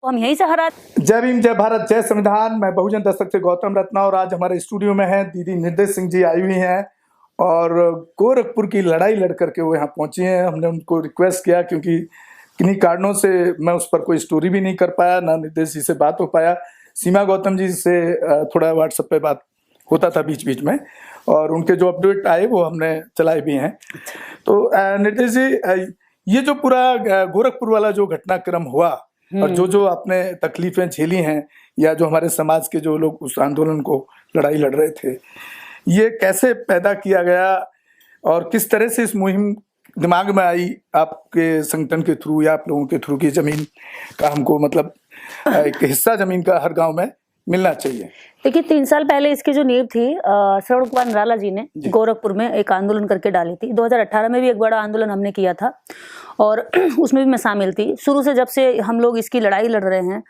हम यहीं से हरा। जय भीम, जय भारत, जय संविधान। मैं बहुजन दस्तक से गौतम रत्ना और आज हमारे स्टूडियो में हैं दीदी निर्देश सिंह जी आई हुई हैं और गोरखपुर की लड़ाई लड़ करके वो यहाँ पहुंची हैं। हमने उनको रिक्वेस्ट किया क्योंकि किन्हीं कारणों से मैं उस पर कोई स्टोरी भी नहीं कर पाया, ना निर्देश जी से बात हो पाया। सीमा गौतम जी से थोड़ा व्हाट्सएप पे बात होता था बीच बीच में और उनके जो अपडेट आए वो हमने चलाए भी हैं। तो निर्देश जी, ये जो पूरा गोरखपुर वाला जो घटनाक्रम हुआ और जो आपने तकलीफें झेली हैं या जो हमारे समाज के जो लोग उस आंदोलन को लड़ाई लड़ रहे थे, ये कैसे पैदा किया गया और किस तरह से इस मुहिम दिमाग में आई आपके संगठन के थ्रू या आप लोगों के थ्रू की जमीन का हमको मतलब एक हिस्सा जमीन का हर गांव में मिलना चाहिए? देखिए 3 साल पहले इसकी जो नींव थी श्रवण कुमार निराला जी ने गोरखपुर में एक आंदोलन करके डाली थी। 2018 में भी एक बड़ा आंदोलन हमने किया था और उसमें भी मैं शामिल थी। शुरू से जब से हम लोग इसकी लड़ाई लड़ रहे हैं,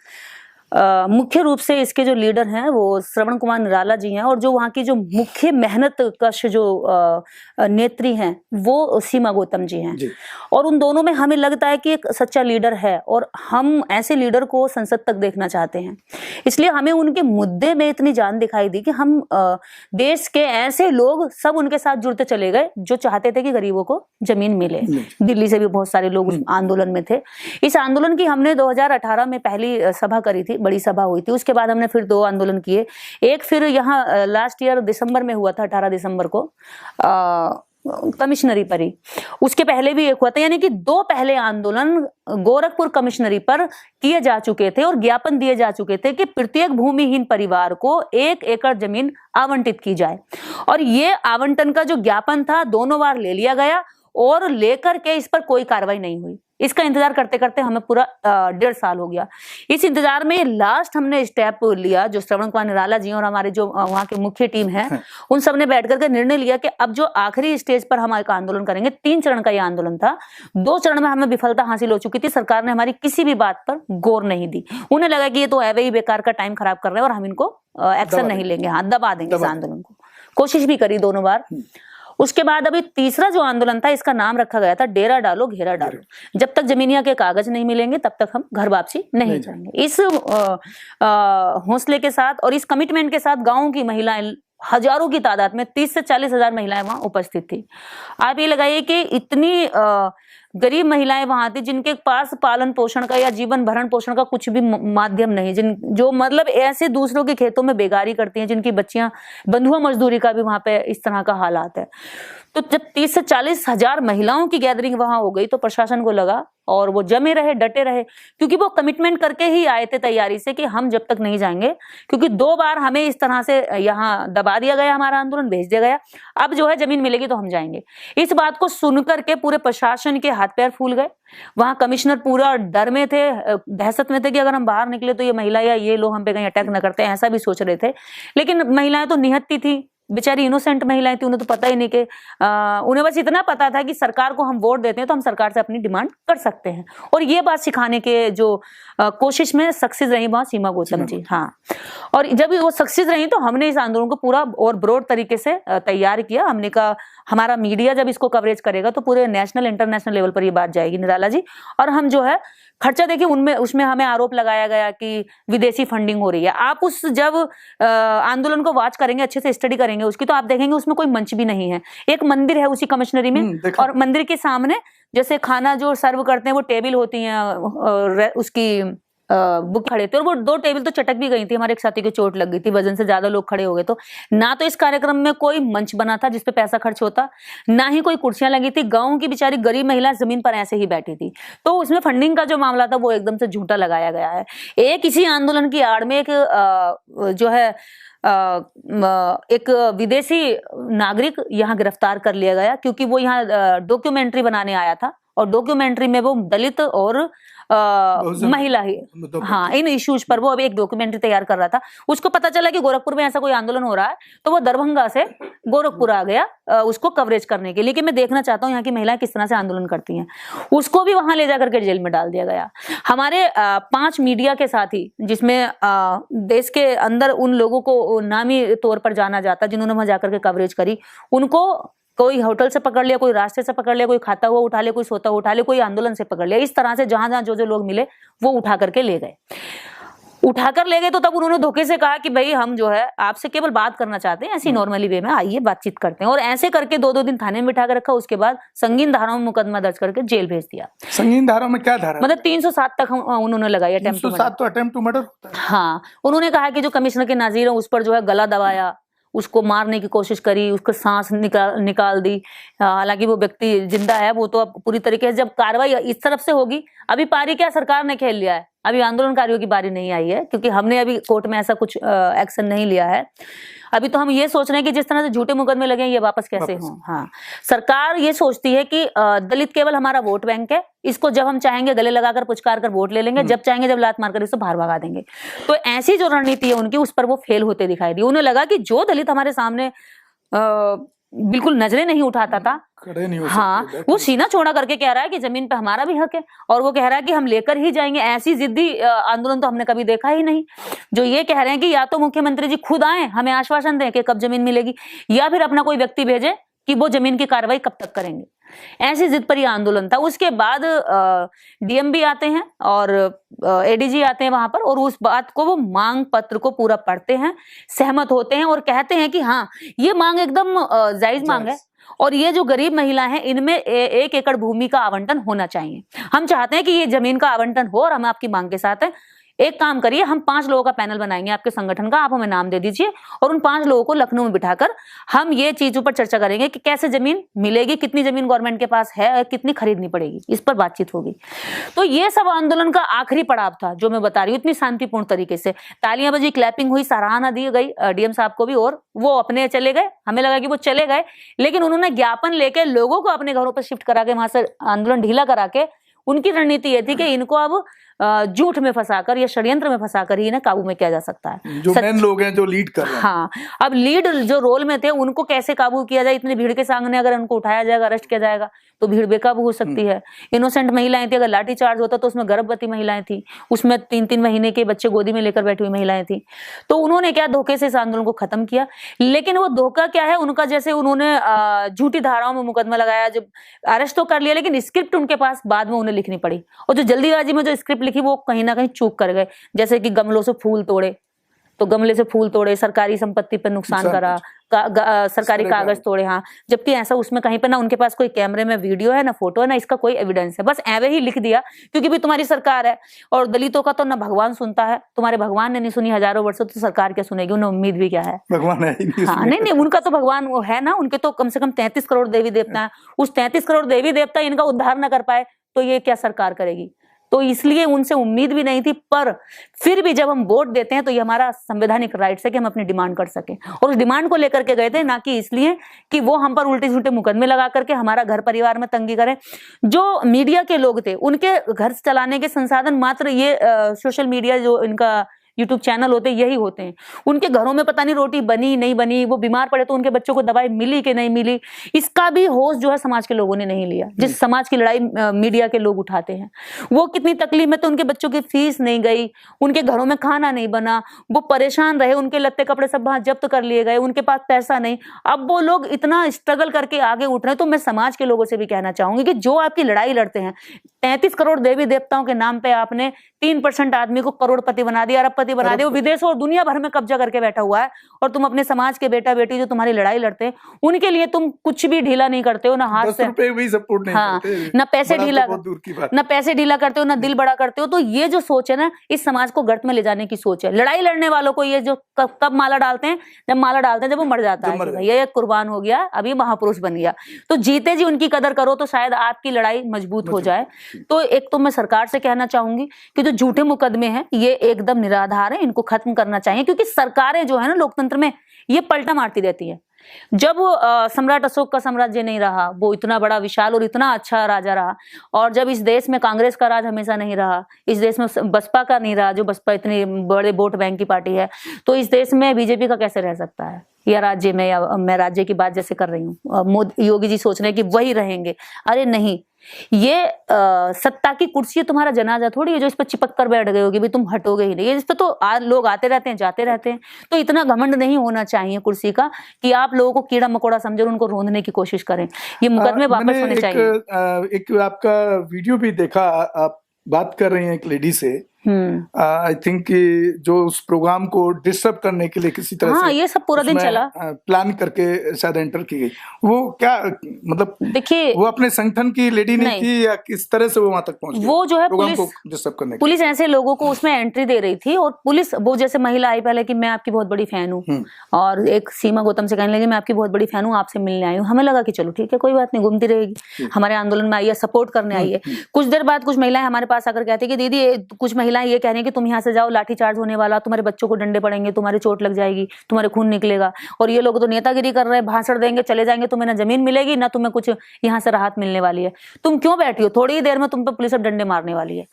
मुख्य रूप से इसके जो लीडर हैं वो श्रवण कुमार निराला जी हैं और जो वहाँ की जो मुख्य मेहनत कश जो नेत्री हैं वो सीमा गौतम जी हैं जी। और उन दोनों में हमें लगता है कि एक सच्चा लीडर है और हम ऐसे लीडर को संसद तक देखना चाहते हैं। इसलिए हमें उनके मुद्दे में इतनी जान दिखाई दी कि हम देश के ऐसे लोग सब उनके साथ जुड़ते चले गए जो चाहते थे कि गरीबों को जमीन मिले। दिल्ली से भी बहुत सारे लोग उस आंदोलन में थे। इस आंदोलन की हमने 2018 में पहली सभा करी थी, बड़ी सभा हुई थी। उसके बाद हमने फिर 2 आंदोलन किए। एक फिर यहाँ लास्ट ईयर दिसंबर में हुआ था, 18 दिसंबर को कमिश्नरी पर ही। उसके पहले भी एक हुआ था, यानी कि 2 पहले आंदोलन गोरखपुर कमिश्नरी पर किए जा चुके थे और ज्ञापन दिए जा चुके थे कि प्रत्येक भूमिहीन परिवार को 1 एकड़ जमीन आवंटित की जाए। और ये आवंटन का जो ज्ञापन था 2 बार ले लिया गया और लेकर के इस पर कोई कार्रवाई नहीं हुई। इसका इंतजार करते करते हमें पूरा 1.5 साल हो गया। इस इंतजार में लास्ट हमने स्टेप लिया, जो श्रवण कुमार निराला जी और हमारे जो वहाँ के मुख्य टीम है उन सब ने बैठ करके निर्णय लिया कि अब जो आखिरी स्टेज पर हम एक आंदोलन करेंगे। 3 चरण का ये आंदोलन था। 2 चरण में हमें विफलता हासिल हो चुकी थी। सरकार ने हमारी किसी भी बात पर गौर नहीं दी। उन्हें लगा कि ये तो ऐवे ही बेकार का टाइम खराब कर रहे हैं और हम इनको एक्शन नहीं लेंगे, हाँ दबा देंगे इस आंदोलन को। कोशिश भी करी 2 बार। उसके बाद अभी तीसरा जो आंदोलन था इसका नाम रखा गया था डेरा डालो घेरा डालो। जब तक जमीनिया के कागज नहीं मिलेंगे तब तक हम घर वापसी नहीं जाएंगे। इस हौसले के साथ और इस कमिटमेंट के साथ गांव की महिलाएं हजारों की तादाद में 30 से 40 हजार महिलाएं वहां उपस्थित थी। आप ये लगाइए कि इतनी गरीब महिलाएं वहां थी जिनके पास पालन पोषण का या जीवन भरण पोषण का कुछ भी माध्यम नहीं, जो मतलब ऐसे दूसरों के खेतों में बेगारी करती हैं, जिनकी बच्चियां बंधुआ मजदूरी का भी वहां पे इस तरह का हालात है। तो जब 30 से 40 हजार महिलाओं की गैदरिंग वहां हो गई तो प्रशासन को लगा और वो जमे रहे, डटे रहे, क्योंकि वो कमिटमेंट करके ही आए थे तैयारी से कि हम जब तक नहीं जाएंगे, क्योंकि 2 बार हमें इस तरह से यहाँ दबा दिया गया, हमारा आंदोलन भेज दिया गया। अब जो है जमीन मिलेगी तो हम जाएंगे। इस बात को सुनकर के पूरे प्रशासन के हाथ पैर फूल गए। वहां कमिश्नर पूरा डर में थे, दहशत में थे कि अगर हम बाहर निकले तो ये महिला या ये लोग हम पे कहीं अटैक न करते हैं, ऐसा भी सोच रहे थे। लेकिन महिलाएं तो निहत्ती थी, बेचारी इनोसेंट महिलाएं थी, उन्हें तो पता ही नहीं कि उन्हें बस इतना पता था कि सरकार को हम वोट देते हैं तो हम सरकार से अपनी डिमांड कर सकते हैं। और ये बात सिखाने के जो कोशिश में सक्सेस रही वहां सीमा गौतम जी। हाँ, और जब वो सक्सेस रही तो हमने इस आंदोलन को पूरा और ब्रॉड तरीके से तैयार किया। हमने कहा हमारा मीडिया जब इसको कवरेज करेगा तो पूरे नेशनल इंटरनेशनल लेवल पर ये बात जाएगी निराला जी। और हम जो है खर्चा देखिए उसमें हमें आरोप लगाया गया कि विदेशी फंडिंग हो रही है। आप उस जब आंदोलन को वॉच करेंगे, अच्छे से स्टडी करेंगे उसकी, तो आप देखेंगे उसमें कोई मंच भी नहीं है। एक मंदिर है उसी कमिश्नरी में और मंदिर के सामने जैसे खाना जो सर्व करते हैं वो टेबल होती हैं, उसकी बुक खड़े थे और वो 2 टेबल तो चटक भी गई थी। हमारे एक साथी की चोट लग गई थी, वजन से ज्यादा लोग खड़े हो गए। तो ना तो इस कार्यक्रम में कोई मंच बना था जिसपे पैसा खर्च होता, ना ही कोई कुर्सियां लगी थी। गांव की बेचारी गरीब महिला जमीन पर ऐसे ही बैठी थी। तो उसमें फंडिंग का जो मामला था वो एकदम से झूठा लगाया गया है। एक इसी आंदोलन की आड़ में एक जो है एक विदेशी नागरिक यहाँ गिरफ्तार कर लिया गया, क्योंकि वो यहाँ डॉक्यूमेंट्री बनाने आया था और डॉक्यूमेंट्री में वो दलित और महिला ही, हाँ, इन इश्यूज पर वो अभी एक डॉक्यूमेंट्री तैयार कर रहा था। उसको पता चला कि गोरखपुर में ऐसा कोई आंदोलन हो रहा है तो वो दरभंगा से गोरखपुर आ गया उसको कवरेज करने के लिए कि मैं देखना चाहता हूँ यहाँ की महिलाएं किस तरह से आंदोलन करती हैं। उसको भी वहां ले जाकर के जेल में डाल दिया गया। हमारे 5 मीडिया के साथी, जिसमें देश के अंदर उन लोगों को नामी तौर पर जाना जाता जिन्होंने वहां जाकर के कवरेज करी, उनको कोई होटल से पकड़ लिया, कोई रास्ते से पकड़ लिया, कोई खाता हुआ उठा लिया, कोई सोता हुआ उठा लिया, कोई आंदोलन से पकड़ लिया। इस तरह से जहां जहां जो जो लोग मिले वो उठा करके ले गए। उठाकर ले गए तो तब उन्होंने धोखे से कहा कि भाई हम जो है आपसे केवल बात करना चाहते हैं, ऐसी नॉर्मली वे में आइए बातचीत करते हैं। और ऐसे करके 2-2 दिन थाने में बिठा कर रखा। उसके बाद संगीन धाराओं में मुकदमा दर्ज करके जेल भेज दिया। संगीन धाराओं में क्या धारा? मतलब 307 तक उन्होंने लगाई, अटेम्प्ट टू मर्डर। 307 तो अटेम्प्ट टू मर्डर होता है। हाँ, उन्होंने कहा कि जो कमिश्नर के नाजीर है उस पर जो है गला दबाया, उसको मारने की कोशिश करी, उसका सांस निकाल दी। हालांकि वो व्यक्ति जिंदा है, वो तो अब पूरी तरीके से जब कार्रवाई इस तरफ से होगी, अभी पारी क्या सरकार ने खेल लिया है, अभी आंदोलनकारियों की बारी नहीं आई है, क्योंकि हमने अभी कोर्ट में ऐसा कुछ एक्शन नहीं लिया है। अभी तो हम ये सोच रहे हैं कि जिस तरह से झूठे मुकदमे लगे हैं ये वापस कैसे हों। हाँ, सरकार ये सोचती है कि दलित केवल हमारा वोट बैंक है, इसको जब हम चाहेंगे गले लगाकर पुचकार कर वोट ले लेंगे, जब चाहेंगे जब लात मारकर इसको बाहर भगा देंगे। तो ऐसी जो रणनीति है उनकी, उस पर वो फेल होते दिखाई दी। उन्हें लगा कि जो दलित हमारे सामने बिल्कुल नजरें नहीं उठाता था, खड़े नहीं हो हाँ, वो सीना चौड़ा करके कह रहा है कि जमीन पे हमारा भी हक है, और वो कह रहा है कि हम लेकर ही जाएंगे। ऐसी जिद्दी आंदोलन तो हमने कभी देखा ही नहीं। जो ये कह रहे हैं कि या तो मुख्यमंत्री जी खुद आए, हमें आश्वासन दें कि कब जमीन मिलेगी, या फिर अपना कोई व्यक्ति भेजे कि वो जमीन की कार्रवाई कब तक करेंगे। ऐसी जिद पर यह आंदोलन था। उसके बाद डीएम भी आते हैं और एडीजी आते हैं वहां पर, और उस बात को, वो मांग पत्र को पूरा पढ़ते हैं, सहमत होते हैं और कहते हैं कि हाँ, ये मांग एकदम जायज मांग है, और ये जो गरीब महिला है इनमें 1 एकड़ भूमि का आवंटन होना चाहिए। हम चाहते हैं कि ये जमीन का आवंटन हो, और हम आपकी मांग के साथ हैं। एक काम करिए, हम 5 लोगों का पैनल बनाएंगे आपके संगठन का, आप हमें नाम दे दीजिए, और उन 5 लोगों को लखनऊ में बिठाकर हम ये चीजों पर चर्चा करेंगे कि कैसे जमीन मिलेगी, कितनी जमीन गवर्नमेंट के पास है और कितनी खरीदनी पड़ेगी, इस पर बातचीत होगी। तो ये सब आंदोलन का आखिरी पड़ाव था, जो मैं बता रही हूँ, इतनी शांतिपूर्ण तरीके से तालियां बजी, क्लैपिंग हुई, सराहना दी गई डीएम साहब को भी, और वो अपने चले गए। हमें लगा कि वो चले गए, लेकिन उन्होंने ज्ञापन लेके लोगों को अपने घरों पर शिफ्ट करा के, वहां से आंदोलन ढीला करा के, उनकी रणनीति ये थी कि इनको अब झूठ में फंसाकर या षड्यंत्र में फंसाकर ही इन्हें काबू में किया जा सकता है। जो मेन लोग हैं जो लीड कर रहे हैं, हाँ, अब लीड जो रोल में थे उनको कैसे काबू किया जाए। इतनी भीड़ के सामने अगर उनको उठाया जाएगा, अरेस्ट किया जाएगा, तो भीड़ बेकाबू हो सकती है। इनोसेंट महिलाएं थी, अगर लाठी चार्ज होता तो उसमें गर्भवती महिलाएं थी, उसमें 3-3 महीने के बच्चे गोदी में लेकर बैठी हुई महिलाएं थी। तो उन्होंने क्या, धोखे से इस आंदोलन को खत्म किया। लेकिन वो धोखा क्या है उनका, जैसे उन्होंने झूठी धाराओं में मुकदमा लगाया, जब अरेस्ट तो कर लिया, लेकिन स्क्रिप्ट उनके पास बाद में उन्हें लिखनी पड़ी, और जो जल्दीबाजी में जो स्क्रिप्ट लिखी वो कहीं ना कहीं चूक कर गए। जैसे कि गमलों से फूल तोड़े, तो गमले से फूल तोड़े, सरकारी संपत्ति पर नुकसान करा, सरकारी कागज तोड़े। हाँ, जबकि ऐसा उसमें कहीं पे ना उनके पास कोई कैमरे में वीडियो है, ना फोटो है, ना इसका कोई एविडेंस है, बस ऐवे ही लिख दिया क्योंकि भी तुम्हारी सरकार है। और दलितों का तो ना भगवान सुनता है, तुम्हारे भगवान ने नहीं सुनी हजारों वर्षों, तो सरकार क्या सुनेगी, उन्हें उम्मीद भी क्या है, भगवान है ही नहीं। हाँ, नहीं, उनका तो भगवान वो है ना, उनके तो कम से कम 33 करोड़ देवी देवता है। उस 33 करोड़ देवी देवता इनका उद्धार न कर पाए तो ये क्या सरकार करेगी। तो इसलिए उनसे उम्मीद भी नहीं थी, पर फिर भी जब हम वोट देते हैं तो ये हमारा संवैधानिक राइट्स है कि हम अपनी डिमांड कर सकें, और उस डिमांड को लेकर के गए थे, ना कि इसलिए कि वो हम पर उल्टे झूठे मुकदमे लगा करके हमारा घर परिवार में तंगी करें। जो मीडिया के लोग थे उनके घर चलाने के संसाधन मात्र ये सोशल मीडिया, जो इनका यूट्यूब चैनल होते यही होते हैं। उनके घरों में पता नहीं रोटी बनी नहीं बनी, वो बीमार पड़े तो उनके बच्चों को दवाई मिली कि नहीं मिली, इसका भी होश जो है समाज के लोगों ने नहीं लिया। जिस समाज की लड़ाई मीडिया के लोग उठाते हैं, वो कितनी तकलीफ में, तो उनके बच्चों की फीस नहीं गई, उनके घरों में खाना नहीं बना, वो परेशान रहे, उनके लत्ते कपड़े सब वहां जब्त कर लिए गए, उनके पास पैसा नहीं। अब वो लोग इतना स्ट्रगल करके आगे उठ रहे हैं। तो मैं समाज के लोगों से भी कहना चाहूंगी कि जो आपकी लड़ाई लड़ते हैं, 33 करोड़ देवी देवताओं के नाम पे आपने 3% आदमी को करोड़पति बना दिया, अरबपति बना दिया, विदेशों और दुनिया भर में कब्जा करके बैठा हुआ है, और तुम अपने समाज के बेटा बेटी जो तुम्हारी लड़ाई लड़ते हैं उनके लिए तुम कुछ भी ढीला नहीं करते हो, ना हाथ से भी सपोर्ट नहीं करते, ना पैसे ढीला, ना पैसे ढीला करते हो, ना दिल बड़ा करते हो। तो ये जो सोच है ना, इस समाज को गर्त में ले जाने की सोच है। लड़ाई लड़ने वालों को ये जो कब माला डालते हैं, जब माला डालते हैं जब वो मर जाता है कि भैया ये कुर्बान हो गया, अब ये महापुरुष बन गया। तो जीते जी उनकी कदर करो तो शायद आपकी लड़ाई मजबूत हो जाए। तो एक तो मैं सरकार से कहना चाहूंगी कि जो झूठे मुकदमे हैं ये एकदम निराधार है, इनको खत्म करना चाहिए, क्योंकि सरकारें जो है ना लोकतंत्र में ये पलटा मारती रहती है। जब सम्राट अशोक का साम्राज्य नहीं रहा, वो इतना बड़ा विशाल और इतना अच्छा राजा रहा, और जब इस देश में कांग्रेस का राज हमेशा नहीं रहा, इस देश में बसपा का नहीं रहा, जो बसपा इतनी बड़े वोट बैंक की पार्टी है, तो इस देश में बीजेपी का कैसे रह सकता है, या राज्य में, या मैं राज्य की बात जैसे कर रही हूँ, योगी जी सोच रहे हैं कि वही रहेंगे। अरे नहीं, ये सत्ता की कुर्सी तुम्हारा जनाजा थोड़ी है जो इस पर चिपक कर बैठ गए होगी, भी तुम हटोगे ही नहीं। इस पे तो लोग आते रहते हैं, जाते रहते हैं। तो इतना घमंड नहीं होना चाहिए कुर्सी का कि आप लोगों को कीड़ा मकोड़ा समझो और उनको रोंदने की कोशिश करें। ये मुकदमे वापस होने चाहिए। एक आपका वीडियो भी देखा, आप बात कर रही हैं एक लेडी से, आई थिंक जो उस प्रोग्राम को डिस्टर्ब करने के लिए किसी तरह से ये सब पूरा दिन चला, प्लान करके शायद एंटर की गई। वो क्या मतलब, देखिए वो अपने संगठन की लेडी नहीं थी या किस तरह से वो वहां तक पहुंच गई? वो जो है प्रोग्राम को डिस्टर्ब करने के पुलिस ऐसे लोगों को उसमें एंट्री दे रही थी, और पुलिस वो जैसे महिला आई पहले कि मैं आपकी बहुत बड़ी फैन हूँ, और एक सीमा गौतम से कहने लगी मैं आपकी बहुत बड़ी फैन हूँ, आपसे मिलने आई हूँ। हमें लगा कि चलो ठीक है, कोई बात नहीं, घूमती रहेगी, हमारे आंदोलन में आई है, सपोर्ट करने आई है। कुछ देर बाद कुछ महिलाएं हमारे पास आकर कहती कि दीदी, कुछ महिलाएं ये कह रही हैं कि तुम यहाँ से जाओ, लाठीचार्ज होने वाला, तुम्हारे बच्चों को डंडे पड़ेंगे, तुम्हारी चोट लग जाएगी, तुम्हारे खून निकलेगा, और ये लोग तो नेतागिरी कर रहे हैं, भाषण देंगे, चले जाएंगे, तुम्हें ना जमीन मिलेगी ना तुम्हें कुछ यहाँ से राहत मिलने वाली है, तुम क्यों बैठी हो, थोड़ी ही देर में तुम पे पुलिस अब डंडे मारने वाली है।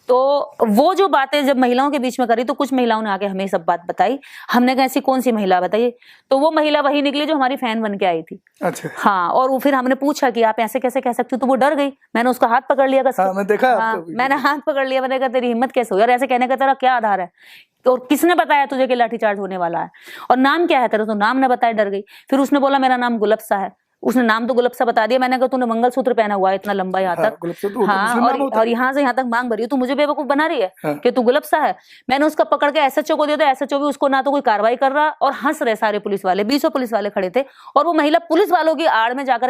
तो वो जो बातें जब महिलाओं के बीच में करी तो कुछ महिलाओं ने आके हमें सब बात बताई। हमने कहा ऐसी कौन सी महिला बताइए, तो वो महिला वही निकली जो हमारी फैन बन के आई थी। अच्छा। हाँ, और वो फिर हमने पूछा कि आप ऐसे कैसे कह सकती हो, तो वो डर गई। मैंने उसका हाथ पकड़ लिया, मैं देखा, मैंने हाथ पकड़ लिया, मैंने कहा तेरी हिम्मत कैसे हुई और ऐसे कहने का तेरा क्या आधार है, और किसने बताया तुझे कि लाठीचार्ज होने वाला है, और नाम क्या है तेरा, तो नाम न बताए, डर गई। फिर उसने बोला मेरा नाम गुलफ्सा है, उसने नाम तो गुलफ्सा बता दिया। मैंने कहा तूने मंगलसूत्र पहना हुआ है इतना लंबा यहाँ तक, और यहाँ से यहाँ तक मांग भरी, तू मुझे बेवकूफ बना रही है कि तू गुलफ्सा है। मैंने उसका पकड़ के एसएचओ को दिया, तो एसएचओ भी उसको ना तो कोई कार्रवाई कर रहा, और हंस रहे सारे पुलिस वाले, 20 पुलिस वाले खड़े थे, और वो महिला पुलिस वालों की आड़ में जाकर